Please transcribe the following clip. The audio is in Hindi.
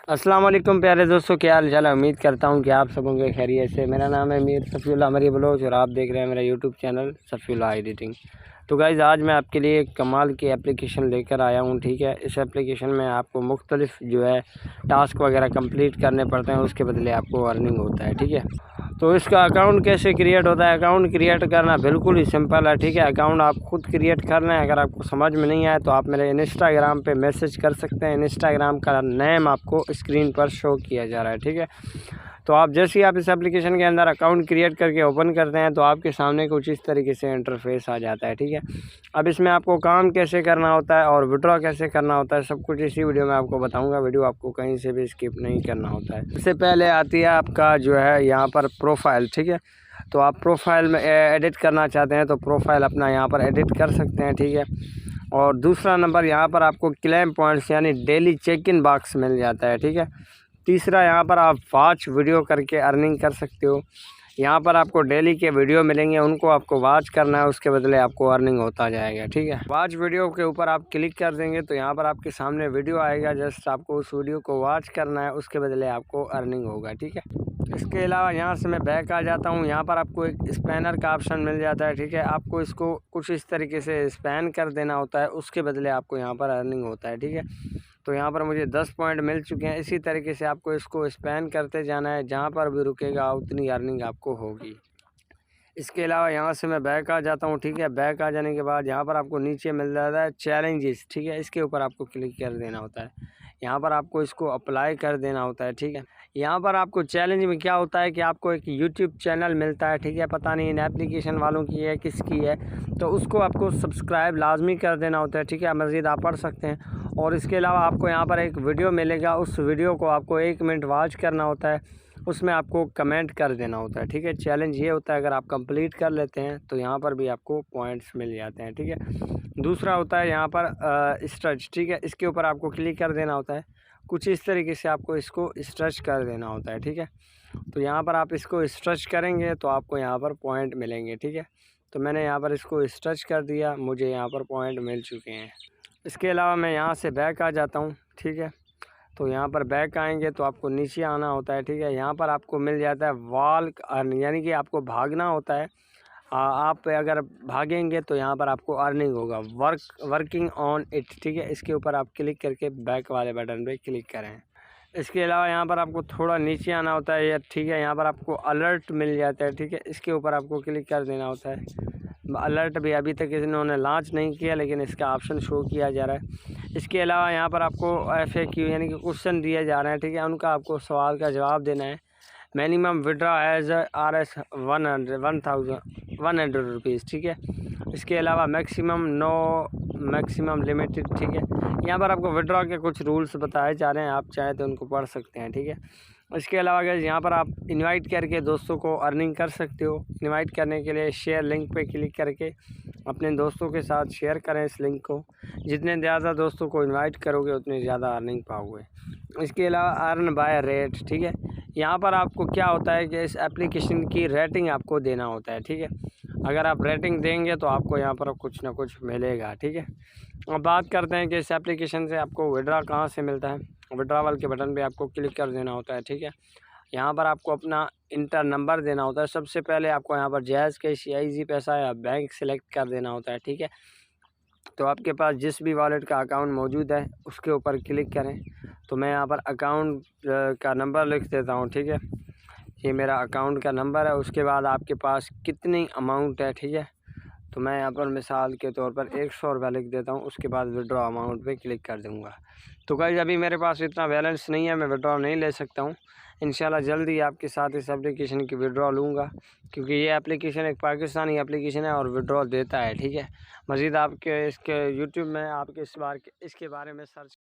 अस्सलाम वालेकुम प्यारे दोस्तों, क्या हाल चाल है। उम्मीद करता हूँ कि आप सब होंगे खैरियत से। मेरा नाम है मीर सफ़ीउल्लाह मरी ब्लॉग और आप देख रहे हैं मेरा यूट्यूब चैनल सफ़ीउल्लाह एडिटिंग। तो गाइज़, आज मैं आपके लिए एक कमाल की एप्लीकेशन लेकर आया हूँ। ठीक है, इस एप्लीकेशन में आपको मुख्तलिफ जो है टास्क वगैरह कंप्लीट करने पड़ते हैं, उसके बदले आपको अर्निंग होता है। ठीक है, तो इसका अकाउंट कैसे क्रिएट होता है। अकाउंट क्रिएट करना बिल्कुल ही सिंपल है। ठीक है, अकाउंट आप खुद क्रिएट करना है। अगर आपको समझ में नहीं आए तो आप मेरे इंस्टाग्राम पे मैसेज कर सकते हैं। इंस्टाग्राम का नेम आपको स्क्रीन पर शो किया जा रहा है। ठीक है, तो आप जैसे ही आप इस एप्लीकेशन के अंदर अकाउंट क्रिएट करके ओपन करते हैं तो आपके सामने कुछ इस तरीके से इंटरफेस आ जाता है। ठीक है, अब इसमें आपको काम कैसे करना होता है और विड्रॉ कैसे करना होता है, सब कुछ इसी वीडियो में आपको बताऊंगा। वीडियो आपको कहीं से भी स्किप नहीं करना होता है। इससे पहले आती है आपका जो है यहाँ पर प्रोफाइल। ठीक है, तो आप प्रोफाइल में एडिट करना चाहते हैं तो प्रोफाइल अपना यहाँ पर एडिट कर सकते हैं। ठीक है, और दूसरा नंबर यहाँ पर आपको क्लेम पॉइंट्स यानी डेली चेक इन बॉक्स मिल जाता है। ठीक है, तीसरा यहाँ पर आप वॉच वीडियो करके अर्निंग कर सकते हो। यहाँ पर आपको डेली के वीडियो मिलेंगे, उनको आपको वॉच करना है, उसके बदले आपको अर्निंग होता जाएगा। ठीक है, वॉच वीडियो के ऊपर आप क्लिक कर देंगे तो यहाँ पर आपके सामने वीडियो आएगा। जस्ट आपको उस वीडियो को वॉच करना है, उसके बदले आपको अर्निंग होगा। ठीक है, इसके अलावा यहाँ से मैं बैक आ जाता हूँ। यहाँ पर आपको एक स्पैनर का ऑप्शन मिल जाता है। ठीक है, आपको इसको कुछ इस तरीके से स्पैन कर देना होता है, उसके बदले आपको यहाँ पर अर्निंग होता है। ठीक है, तो यहाँ पर मुझे 10 पॉइंट मिल चुके हैं। इसी तरीके से आपको इसको स्पैन करते जाना है, जहाँ पर भी रुकेगा उतनी अर्निंग आपको होगी। इसके अलावा यहाँ से मैं बैक आ जाता हूँ। ठीक है, बैक आ जाने के बाद यहाँ पर आपको नीचे मिल जाता है चैलेंजेस। ठीक है, इसके ऊपर आपको क्लिक कर देना होता है। यहाँ पर आपको इसको अप्लाई कर देना होता है। ठीक है, यहाँ पर आपको चैलेंज में क्या होता है कि आपको एक यूट्यूब चैनल मिलता है। ठीक है, पता नहीं इन एप्लीकेशन वालों की है किसकी है, तो उसको आपको सब्सक्राइब लाजमी कर देना होता है। ठीक है, मज़ीद आप पढ़ सकते हैं। और इसके अलावा आपको यहाँ पर एक वीडियो मिलेगा, उस वीडियो को आपको 1 मिनट वॉच करना होता है, उसमें आपको कमेंट कर देना होता है। ठीक है, चैलेंज ये होता है अगर आप कंप्लीट कर लेते हैं तो यहाँ पर भी आपको पॉइंट्स मिल जाते हैं। ठीक है, दूसरा होता है यहाँ पर स्ट्रेच। ठीक है, इसके ऊपर आपको क्लिक कर देना होता है। कुछ इस तरीके से आपको इसको स्ट्रेच कर देना होता है। ठीक है, तो यहाँ पर आप इसको स्ट्रेच करेंगे तो आपको यहाँ पर पॉइंट मिलेंगे। ठीक है, तो मैंने यहाँ पर इसको स्ट्रेच कर दिया, मुझे यहाँ पर पॉइंट मिल चुके हैं। इसके अलावा मैं यहाँ से बैक आ जाता हूँ। ठीक है, तो यहाँ पर बैक आएंगे तो आपको नीचे आना होता है। ठीक है, यहाँ पर आपको मिल जाता है वॉक अर्न, यानी कि आपको भागना होता है। आप अगर भागेंगे तो यहाँ पर आपको अर्निंग होगा, वर्किंग ऑन इट। ठीक है, इसके ऊपर आप क्लिक करके बैक वाले बटन पे क्लिक करें। इसके अलावा यहाँ पर आपको थोड़ा नीचे आना होता है या ठीक है, यहाँ पर आपको अलर्ट मिल जाता है। ठीक है, इसके ऊपर आपको क्लिक कर देना होता है। अलर्ट भी अभी तक इन्होंने लॉन्च नहीं किया, लेकिन इसका ऑप्शन शो किया जा रहा है। इसके अलावा यहाँ पर आपको FAQ यानी कि क्वेश्चन दिए जा रहे हैं। ठीक है, उनका आपको सवाल का जवाब देना है। Minimum withdraw as RS 100 rupees. ठीक है, इसके अलावा मैक्सिमम लिमिटेड। ठीक है, यहाँ पर आपको विड्रॉ के कुछ रूल्स बताए जा रहे हैं, आप चाहें तो उनको पढ़ सकते हैं। ठीक है, इसके अलावा गाइस यहाँ पर आप इनवाइट करके दोस्तों को अर्निंग कर सकते हो। इनवाइट करने के लिए शेयर लिंक पे क्लिक करके अपने दोस्तों के साथ शेयर करें इस लिंक को। जितने ज़्यादा दोस्तों को इनवाइट करोगे उतनी ज़्यादा अर्निंग पाओगे। इसके अलावा अर्न बाय रेट। ठीक है, यहाँ पर आपको क्या होता है कि इस एप्लीकेशन की रेटिंग आपको देना होता है। ठीक है, अगर आप रेटिंग देंगे तो आपको यहाँ पर कुछ ना कुछ मिलेगा। ठीक है, अब बात करते हैं कि इस एप्लीकेशन से आपको विड्रॉ कहाँ से मिलता है। विड्रॉवल के बटन पे आपको क्लिक कर देना होता है। ठीक है, यहाँ पर आपको अपना इंटर नंबर देना होता है। सबसे पहले आपको यहाँ पर जायज़ कैश या ईजी पैसा या बैंक सेलेक्ट कर देना होता है। ठीक है, तो आपके पास जिस भी वॉलेट का अकाउंट मौजूद है उसके ऊपर क्लिक करें। तो मैं यहाँ पर अकाउंट का नंबर लिख देता हूँ। ठीक है, ये मेरा अकाउंट का नंबर है। उसके बाद आपके पास कितनी अमाउंट है। ठीक है, तो मैं यहाँ पर मिसाल के तौर पर 100 रुपये लिख देता हूँ। उसके बाद विड्रॉ अमाउंट पे क्लिक कर दूँगा। तो गाइस अभी मेरे पास इतना बैलेंस नहीं है, मैं विड्रॉ नहीं ले सकता हूँ। इंशाल्लाह जल्दी आपके साथ इस एप्लीकेशन की विड्रॉ लूँगा, क्योंकि ये एप्लीकेशन एक पाकिस्तानी एप्लीकेशन है और विड्रॉ देता है। ठीक है, मज़ीद आपके इसके यूट्यूब में आपके इसके बारे में सर्च